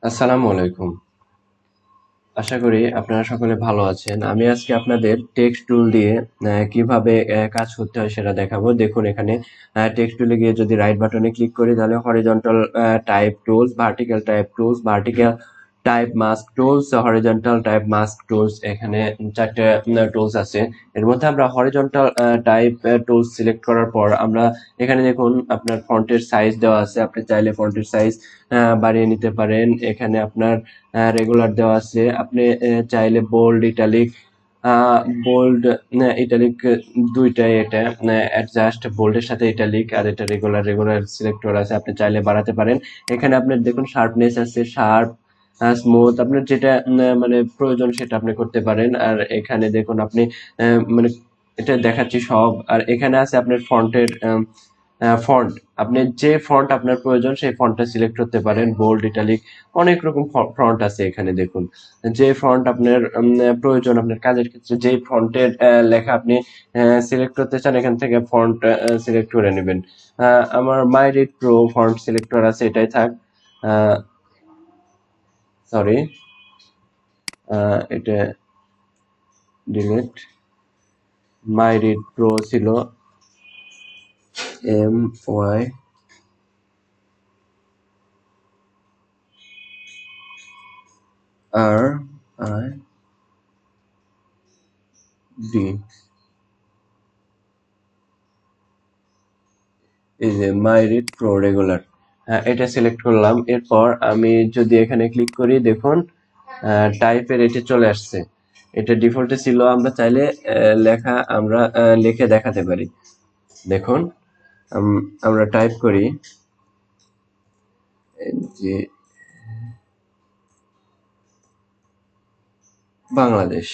আসসালামু আলাইকুম। আশা করি আপনারা সকলে ভালো আছেন। আমি আজকে আপনাদের টেক্সট টুল দিয়ে কিভাবে কাজ করতে হয় সেটা দেখাবো। দেখুন এখানে টেক্সট টুলে গিয়ে যদি রাইট বাটনে ক্লিক করি তাহলে horizontal type tools, vertical type tools, vertical type mask tools, horizontal type mask tools, এখানে চারটে টুলস আছে। এর মধ্যে আমরা হরিজন্টাল টাইপ টুলস সিলেক্ট করার পর আমরা এখানে দেখুন আপনার ফন্টের সাইজ দেওয়া আছে। আপনি চাইলে ফন্টের সাইজ বাড়িয়ে নিতে পারেন। এখানে আপনার রেগুলার দেওয়া আছে। আপনি চাইলে বোল্ড, ইটালিক, বোল্ড, ইটালিক দুইটাই এটা অ্যাডজাস্ট, বোল্ডের সাথে ইটালিক, আর এটা রেগুলার রেগুলার সিলেক্ট করা আছে। আপনি চাইলে বাড়াতে পারেন। এখানে আপনার দেখুন শার্পনেস আছে, শার্প, স্মুথ, আপনার যেটা মানে প্রয়োজন সেটা আপনি করতে পারেন। আর এখানে দেখুন আপনি মানে এটা দেখাচ্ছি সব। আর এখানে আছে আপনার ফন্টের ফন্ট। আপনি যে ফন্ট আপনার প্রয়োজন সেই ফন্টটা সিলেক্ট করতে পারেন। বোল্ড, ইটালিক, অনেক রকম ফন্ট আছে এখানে দেখুন। যে ফন্ট আপনার প্রয়োজন আপনার কাজের ক্ষেত্রে, যে ফন্টের লেখা আপনি সিলেক্ট করতে চান এখান থেকে ফন্ট সিলেক্ট করে নেবেন। আমার মাই রিড প্রো ফন্ট সিলেক্টর আছে, এটাই থাক। সরি, এটা ডিলিট। মাই রিড প্রো ছিল MYRID, এই যে মাই রিড প্রো রেগুলার, হ্যাঁ এটা সিলেক্ট করলাম। এরপর আমি যদি এখানে ক্লিক করি দেখুন টাইপের এটা চলে আসছে। এটা ডিফল্টে ছিল, আমরা চাইলে লেখা আমরা লিখে দেখাতে পারি। দেখুন আমরা টাইপ করি যে বাংলাদেশ।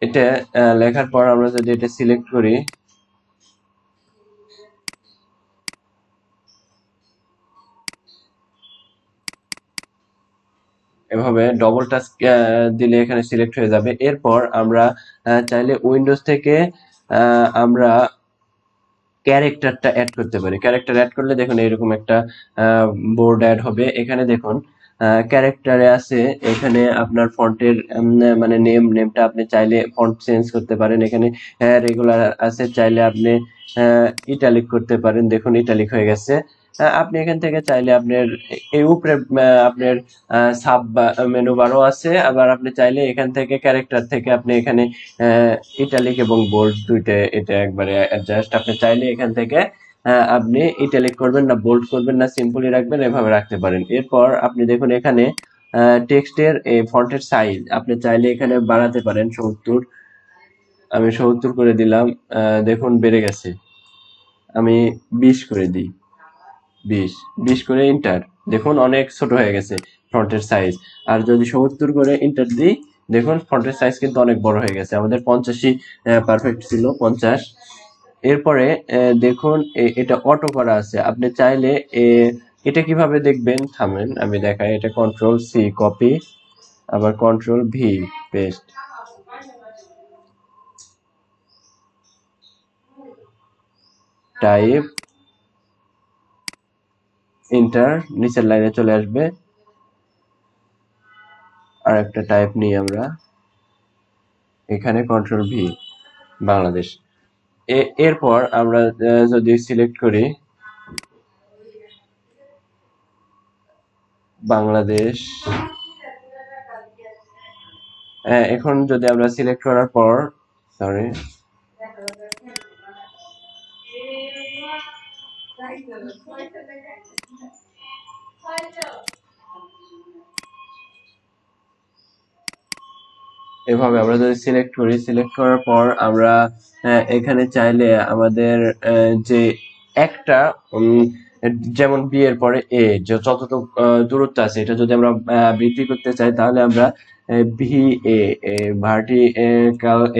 এটা লেখার পর আমরা যদি এটা সিলেক্ট করি, এভাবে ডবল টাচ দিলে এখানে সিলেক্ট হয়ে যাবে। এরপর আমরা চাইলে উইন্ডোজ থেকে আমরা ক্যারেক্টারটা অ্যাড করতে পারি। ক্যারেক্টার অ্যাড করলে দেখুন এরকম একটা বোর্ড অ্যাড হবে। এখানে দেখুন ক্যারেক্টারে আছে, এখানে আপনার ফন্টের মানে নেমটা আপনি চাইলে ফন্ট চেঞ্জ করতে পারেন। এখানে রেগুলার আছে, চাইলে আপনি ইটালিক করতে পারেন। দেখুন ইটালিক হয়ে গেছে। আপনি এখান থেকে চাইলে আপনার এই উপরে আপনার সাব মেনু বারও আছে। আবার আপনি চাইলে এখান থেকে ক্যারেক্টার থেকে আপনি এখানে ইটালিক এবং বোল্ড দুইটা এটা একবারে অ্যাডজাস্ট। আপনি চাইলে এখান থেকে আপনি ইটালিক করবেন না বোল্ড করবেন না সিম্পলি রাখবেন, এভাবে রাখতে পারেন। এরপর আপনি দেখুন এখানে টেক্সটের এই ফন্টের সাইজ আপনি চাইলে এখানে বাড়াতে পারেন 70। আমি 70 করে দিলাম। দেখুন বেড়ে গেছে। আমি 20 করে দিই। 20 20 করে ইন্টার, দেখুন অনেক ছোট হয়ে গেছে ফন্টের সাইজ। আর যদি 70 করে ইন্টার দিই দেখুন ফন্টের সাইজ কিন্তু অনেক বড় হয়ে গেছে। আমাদের 50ই পারফেক্ট ছিল, 50। এরপরে দেখুন এটা অটো করা আছে। আপনি চাইলে এটা কিভাবে দেখবেন থামেন আমি দেখাই। এটা কন্ট্রোল সি কপি, আবার control V paste, type, enter, নিচের লাইনে চলে আসবে। আর একটা টাইপ নিই আমরা, এখানে কন্ট্রোল ভি, বাংলাদেশ। এরপর আমরা যদি সিলেক্ট করি বাংলাদেশ, এখন যদি আমরা সিলেক্ট করার পর, সরি, এভাবে আমরা যদি সিলেক্ট করি, সিলেক্ট করার পর আমরা এখানে চাইলে আমাদের যে একটা যেমন বি এর পরে এ যে যতটুকু দূরত্ব আছে এটা যদি আমরা বৃদ্ধি করতে চাই তাহলে আমরা ভি এ ভার্টি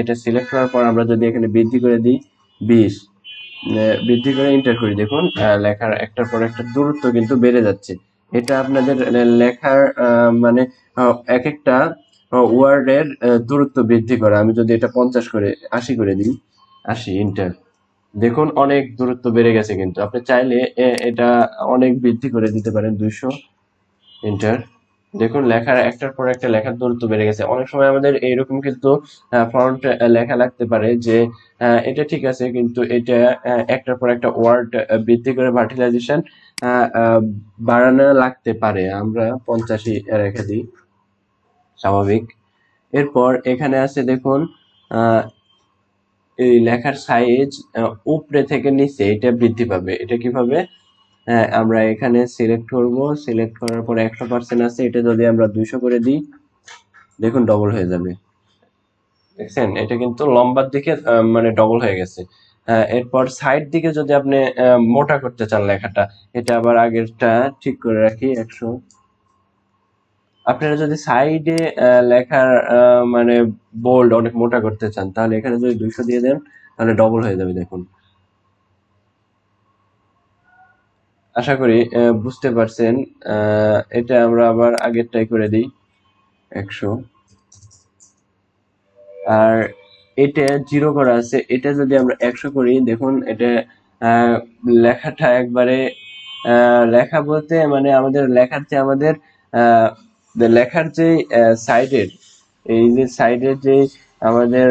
এটা সিলেক্ট করার পর আমরা যদি এখানে বৃদ্ধি করে দিই 20, বৃদ্ধি করে এন্টার করি দেখুন লেখার একটার পর একটা দূরত্ব কিন্তু বেড়ে যাচ্ছে। এটা আপনাদের লেখার মানে এক একটা ওয়ার্ডের দূরত্ব বৃদ্ধি করা। আমি যদি এটা 50 করে 80 করে দিই, 80 এন্টার, দেখুন অনেক দূরত্ব বেড়ে গেছে। কিন্তু আপনি চাইলে এটা অনেক বৃদ্ধি করে দিতে পারেন, 200। এন্টার। দেখুন লেখার একটার পর একটা লেখার দূরত্ব বেড়ে গেছে। অনেক সময় আমাদের এইরকম কিন্তু ফন্ট লেখা লাগতে পারে যে এটা ঠিক আছে কিন্তু এটা একটার পর একটা ওয়ার্ড বৃদ্ধি করে ভার্টিলাইজেশন বাড়ানো লাগতে পারে। আমরা 85 রেখে দিই, স্বাভাবিক। এরপর এখানে আছে দেখুন আহ, এই লেখার সাইজ উপরে থেকে নিচে এটা বৃদ্ধি পাবে। এটা কিভাবে? আমরা এখানে সিলেক্ট করব, সিলেক্ট করার পর 100% আছে, এটা যদি আমরা 200 করে দিই দেখুন ডবল হয়ে যাবে। দেখছেন এটা কিন্তু লম্বার দিকে মানে ডবল হয়ে গেছে। এরপর সাইড দিকে যদি আপনি মোটা করতে চান লেখাটা, এটা আবার আগেরটা ঠিক করে রাখি 100। আপনারা যদি সাইডে লেখার মানে বোল্ড অনেক মোটা করতে চান তাহলে এখানে যদি 200 দিয়ে দেন তাহলে ডবল হয়ে যাবে। দেখুন, আশা করি বুঝতে পারছেন। এটা আমরা আবার আগেরটাই করে দিই 100। আর এটা 0 করা আছে, এটা যদি আমরা 100 করি দেখুন এটা আহ, লেখাটা একবারে লেখা বলতে মানে আমাদের লেখার যে আমাদের আহ, লেখার যে সাইডের, এই যে সাইডের যে আমাদের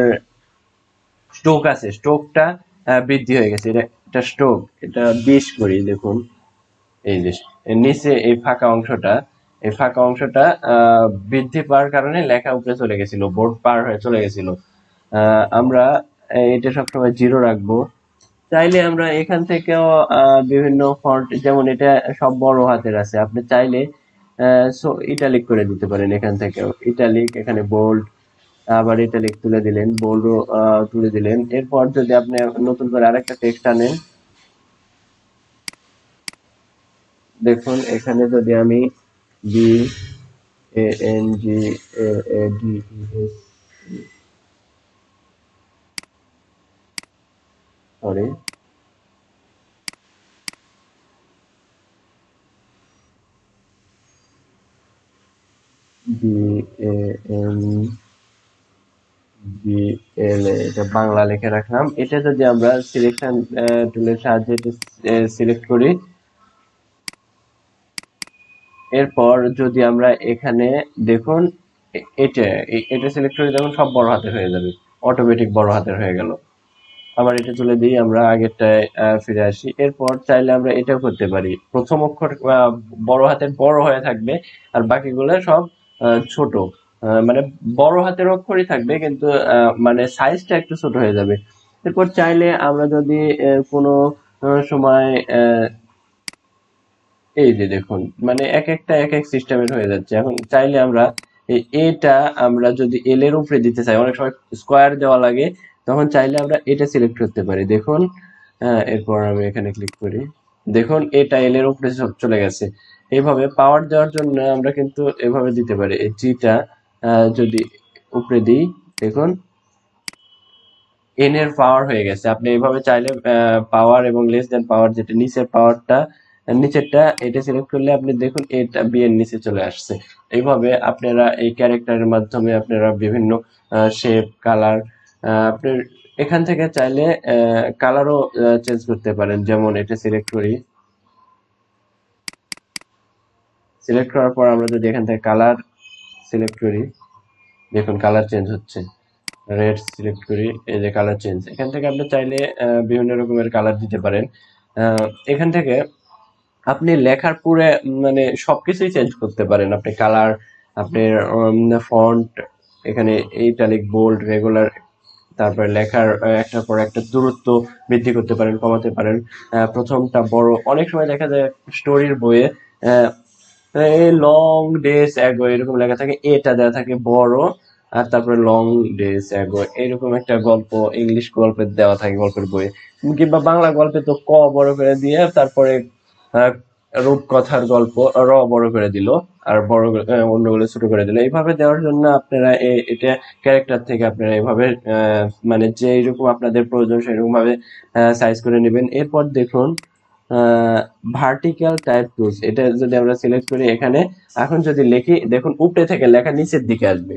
স্ট্রোক আছে, স্ট্রোকটা বৃদ্ধি হয়ে গেছে। এটা স্ট্রোক, এটা 20 করি দেখুন। এই যে এর নিচে এই ফাঁকা অংশটা, এই ফাঁকা অংশটা বৃদ্ধি পাওয়ার কারণে লেখা উপরে চলে গেছিল, বোর্ড পার হয়ে চলে গেছিল। আমরা এটা সবসময় 0 রাখবো। চাইলে আমরা এখান থেকেও বিভিন্ন ফন্ট, যেমন এটা সব বড় হাতের আছে, আপনি চাইলে ইটালিক করে দিতে পারেন। এখান থেকেও ইটালিক, এখানে বোল্ড, আবার ইটালিক তুলে দিলেন, বোল্ডও তুলে দিলেন। এরপর যদি আপনি নতুন করে আরেকটা টেক্সট আনেন, দেখুন এখানে যদি আমি B A N G A A D E S, sorry, B A N G L A, এটা বাংলা লিখে রাখলাম। এটা যদি আমরা সিলেকশন টুলের সাহায্যে সিলেক্ট করি, এরপর যদি আমরা এখানে দেখুন এটা এটা সিলেক্ট করে দেখুন সব বড় হাতের হয়ে যাবে, অটোমেটিক বড় হাতের হয়ে গেল। আবার এটা তুলে দিই, আমরা আগেরটায় ফিরে আসি। এরপর চাইলে আমরা এটাও করতে পারি, প্রথম অক্ষর বড় হাতের বড় হয়ে থাকবে আর বাকিগুলো সব ছোট, মানে বড় হাতের অক্ষরই থাকবে কিন্তু মানে সাইজটা একটু ছোট হয়ে যাবে। এরপর চাইলে আমরা যদি কোনো সময় এই যে দেখুন মানে এক একটা এক এক সিস্টেমের হয়ে যাচ্ছে। এখন চাইলে আমরা এটা আমরা যদি এল এর উপরে দিতে চাই, অনেক সময় স্কোয়ার দেওয়া লাগে, তখন চাইলে আমরা এটা সিলেক্ট করতে পারি। দেখুন এরপর আমি এখানে ক্লিক করি, দেখুন এটা এল এর উপরে চলে গেছে। এইভাবে পাওয়ার দেওয়ার জন্য আমরা কিন্তু এভাবে দিতে পারি। এই জিটা যদি উপরে দিই দেখুন এন এর পাওয়ার হয়ে গেছে। আপনি এইভাবে চাইলে পাওয়ার এবং লেস দেন পাওয়ার, যেটা নিচের পাওয়ারটা নিচেরটা এটা সিলেক্ট করলে আপনি দেখুন এটা বি এর নিচে চলে আসছে। এইভাবে আপনারা এই ক্যারেক্টারের মাধ্যমে আপনারা বিভিন্ন শেপ, কালার, আপনি এখান থেকে চাইলে কালারও চেঞ্জ করতে পারেন। যেমন এটা সিলেক্ট করি, সিলেক্ট করার পর আমরা যদি এখান থেকে কালার সিলেক্ট করি দেখুন কালার চেঞ্জ হচ্ছে। রেড সিলেক্ট করি, এই যে কালার চেঞ্জ। এখান থেকে আপনি চাইলে বিভিন্ন রকমের কালার দিতে পারেন। এখান থেকে আপনি লেখার পুরো মানে সবকিছুই চেঞ্জ করতে পারেন। আপনি কালার, আপনার ফন্ট, এখানে ইটালিক, বোল্ড, রেগুলার, তারপরে লেখার একটার পর একটা দূরত্ব বৃদ্ধি করতে পারেন, কমাতে পারেন। প্রথমটা বড়, অনেক সময় দেখা যায় স্টোরির বইয়ে লং ডেজ অ্যাগো এরকম লেখা থাকে, এটা দেওয়া থাকে বড়, আর তারপরে লং ডেজ অ্যাগো এরকম একটা গল্প ইংলিশ গল্পের দেওয়া থাকে গল্পের বইয়ে, কিংবা বাংলা গল্পে তো ক বড় করে দিয়ে তারপরে আহ, রূপকথার গল্প র বড় করে দিল, আর বড় অন্যগুলো ছোট করে দিল। এইভাবে দেওয়ার জন্য আপনারা এটা ক্যারেক্টার থেকে আপনারা এইভাবে মানে যেরকম আপনাদের প্রয়োজন সেরকম ভাবে সাইজ করে নেবেন। এরপর দেখুন ভার্টিক্যাল টাইপ টুলস, এটা যদি আমরা সিলেক্ট করি এখানে, এখন যদি লিখি দেখুন উপরে থেকে লেখা নিচের দিকে আসবে।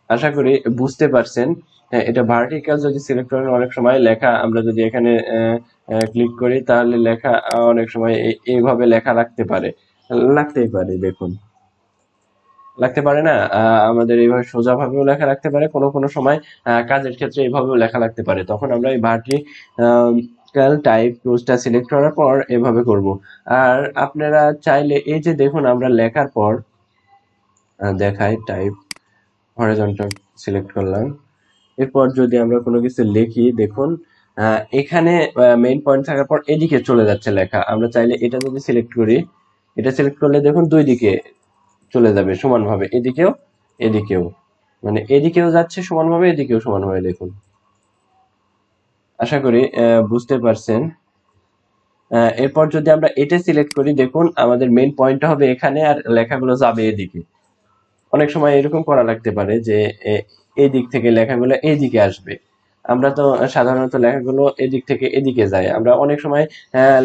আশা করি বুঝতে পারছেন। এটা ভার্টিক্যাল যদি সিলেক্ট করেন, অনেক সময় লেখা আমরা যদি এখানে ক্লিক করি তাহলে লেখা অনেক সময় এইভাবে লেখা লাগতেই পারে দেখুন, লাগতে পারে না? আমাদের এইভাবে সোজা ভাবেও লেখা লাগতে পারে, কোনো কোনো সময় কাজের ক্ষেত্রে এইভাবেও লেখা লাগতে পারে। তখন আমরা এই ভার্টিক্যাল টাইপ টুলসটা সিলেক্ট করার পর এভাবে করব। আর আপনারা চাইলে এই যে দেখুন আমরা লেখার পর দেখাই টাইপ হরিজন্টাল সিলেক্ট করলাম। এরপর যদি আমরা কোনো কিছু লিখি দেখুন এখানে মেইন পয়েন্ট থাকার পর এদিকে চলে যাচ্ছে লেখা। আমরা চাইলে এটা যদি সিলেক্ট করি, এটা সিলেক্ট করলে দেখুন দুই দিকে চলে যাবে সমানভাবে, এদিকেও এদিকেও, মানে এদিকেও যাচ্ছে সমানভাবে এদিকেও সমানভাবে দেখুন। আশা করি বুঝতে পারছেন। এরপর যদি আমরা এটা সিলেক্ট করি দেখুন আমাদের মেইন পয়েন্টটা হবে এখানে আর লেখাগুলো যাবে এদিকে। অনেক সময় এরকম করা লাগতে পারে যে এই দিক থেকে লেখাগুলো এইদিকে আসবে। আমরা তো সাধারণত লেখাগুলো এদিক থেকে এদিকে যায়, আমরা অনেক সময়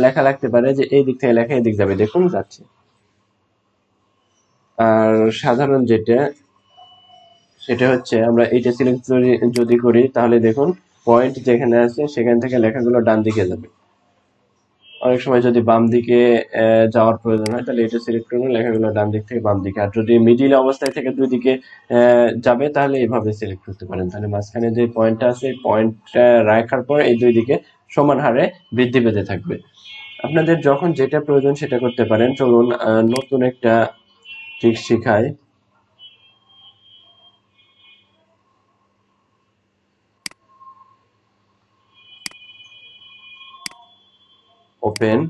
লেখা লাগতে পারে যে এই দিক থেকে লেখা এদিক যাবে, দেখুন যাচ্ছে। আর সাধারণ যেটা সেটা হচ্ছে আমরা এইটা সিলেক্ট যদি করি তাহলে দেখুন পয়েন্ট যেখানে আছে সেখান থেকে লেখাগুলো ডান দিকে যাবে। অনেক সময় যদি বাম দিকে যাওয়ার প্রয়োজন হয় তাহলে এটা সিলেক্ট করুন, লেখাগুলো ডান দিক থেকে বাম দিকে। আর যদি মিডিল অবস্থায় থেকে দুই দিকে যাবে তাহলে এইভাবে সিলেক্ট করতে পারেন। তাহলে মাঝখানে যে পয়েন্টটা আছে এই পয়েন্টটা রাখার পর এই দুই দিকে সমান হারে বৃদ্ধি পেতে থাকবে। আপনাদের যখন যেটা প্রয়োজন সেটা করতে পারেন। চলুন নতুন একটা ট্রিক শিখাই। ওপেন,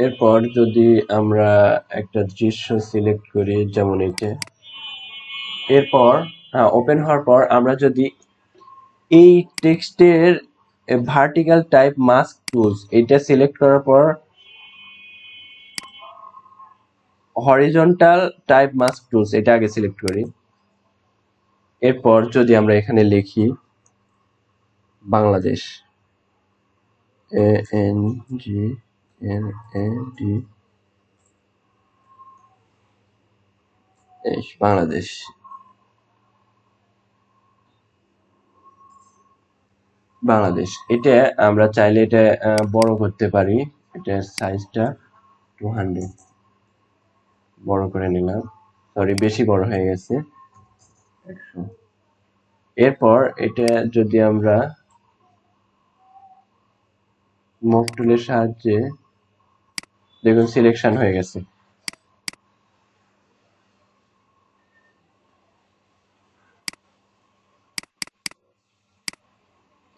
এরপর যদি আমরা একটা দৃশ্য সিলেক্ট করি যেমন এইটা, এরপর ওপেন হওয়ার পর আমরা যদি এই টেক্সটের ভার্টিক্যাল টাইপ মাস্ক টুলস এটা সিলেক্ট করার পর হরিজন্টাল টাইপ মাস্ক টুলস এটা আগে সিলেক্ট করি। এরপর যদি আমরা এখানে লিখি বাংলাদেশ, ANGLAD বাংলাদেশ, বাংলাদেশ এটা আমরা চাইলে এটা বড় করতে পারি। এটার সাইজটা 200 বড় করে নিলাম, সরি বেশি বড় হয়ে গেছে 100। এরপর এটা যদি আমরা মুভ টুলের সাহায্যে দেখুন সিলেকশন হয়ে গেছে।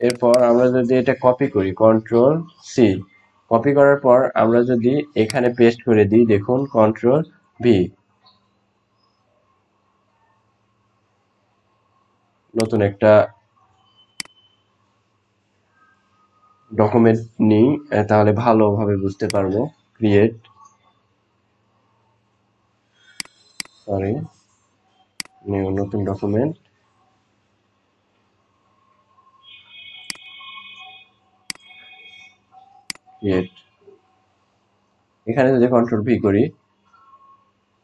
এরপর আমরা যদি এটা কপি করি কন্ট্রোল সি, কপি করার পর আমরা যদি এখানে পেস্ট করে দিই দেখুন কন্ট্রোল ভি, নতুন একটা ডকুমেন্ট নিই তাহলে ভালোভাবে বুঝতে পারবো। ক্রিয়েট, সরি নিউ নতুন ডকুমেন্ট, ক্রিয়েট। এখানে যদি কন্ট্রোল ভি করি,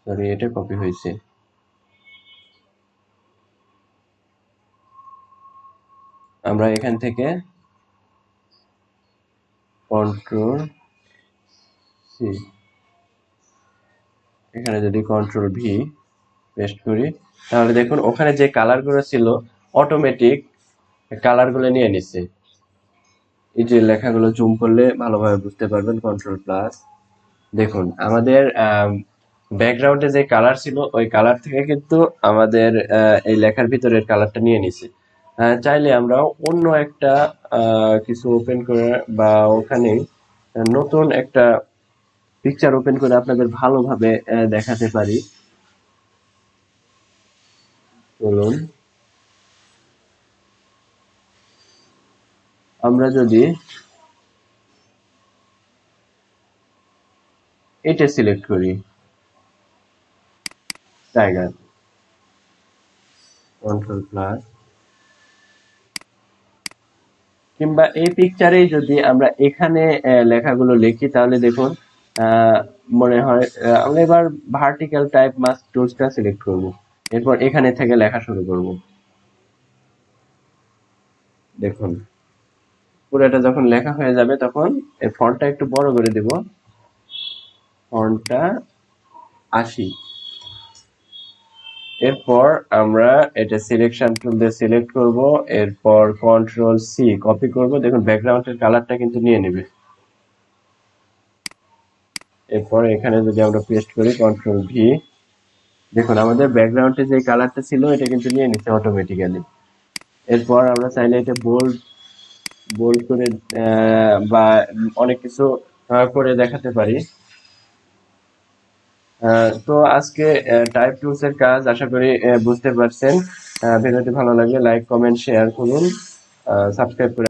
সরি এটা কপি হয়েছে, আমরা এখান থেকে কন্ট্রোল সি, এখানে যদি কন্ট্রোল ভি পেস্ট করি তাহলে দেখুন ওখানে যে কালার গুলো ছিল অটোমেটিক কালার গুলো নিয়ে নিচ্ছে। এই যে লেখাগুলো জুম করলে ভালোভাবে বুঝতে পারবেন, কন্ট্রোল প্লাস, দেখুন আমাদের ব্যাকগ্রাউন্ডে যে কালার ছিল ওই কালার থেকে কিন্তু আমাদের এই লেখার ভিতরের কালারটা নিয়ে নিছে। চাইলে আমরা অন্য একটা কিছু ওপেন করে বা ওখানে নতুন একটা পিকচার ওপেন করে আপনাদের ভালোভাবে দেখাতে পারি। চলুন আমরা যদি এটা সিলেক্ট করি টাইগার, কন্ট্রোল প্লাস, কিংবা এই পিকচারেই যদি আমরা এখানে লেখাগুলো লিখি তাহলে দেখুন মনে হয় আমরা এবার ভার্টিক্যাল টাইপ মাস্ক টুলসটা সিলেক্ট করব, এরপর এখানে থেকে লেখা শুরু করব। দেখুন পুরোটা যখন লেখা হয়ে যাবে তখন এই ফন্টটা একটু বড় করে দিব, ফন্টটা 80। এরপর আমরা এটা সিলেকশন টুল দিয়ে সিলেক্ট করব, এরপর কন্ট্রোল সি কপি করব। দেখুন ব্যাকগ্রাউন্ডের কালারটা কিন্তু নিয়ে নেবে। এরপর এখানে যদি আমরা পেস্ট করি কন্ট্রোল ভি, দেখুন আমাদের ব্যাকগ্রাউন্ডে যে কালারটা ছিল এটা কিন্তু নিয়ে নিচ্ছে অটোমেটিক্যালি। এরপর আমরা চাইলে এটা বোল্ড বোল্ড করে বা অনেক কিছু করে দেখাতে পারি। তো আজকে টাইপ টুলস এর কাজ আশা করি বুঝতে পারছেন। ভিডিওটি ভালো লাগলে লাইক কমেন্ট শেয়ার করুন, সাবস্ক্রাইব করে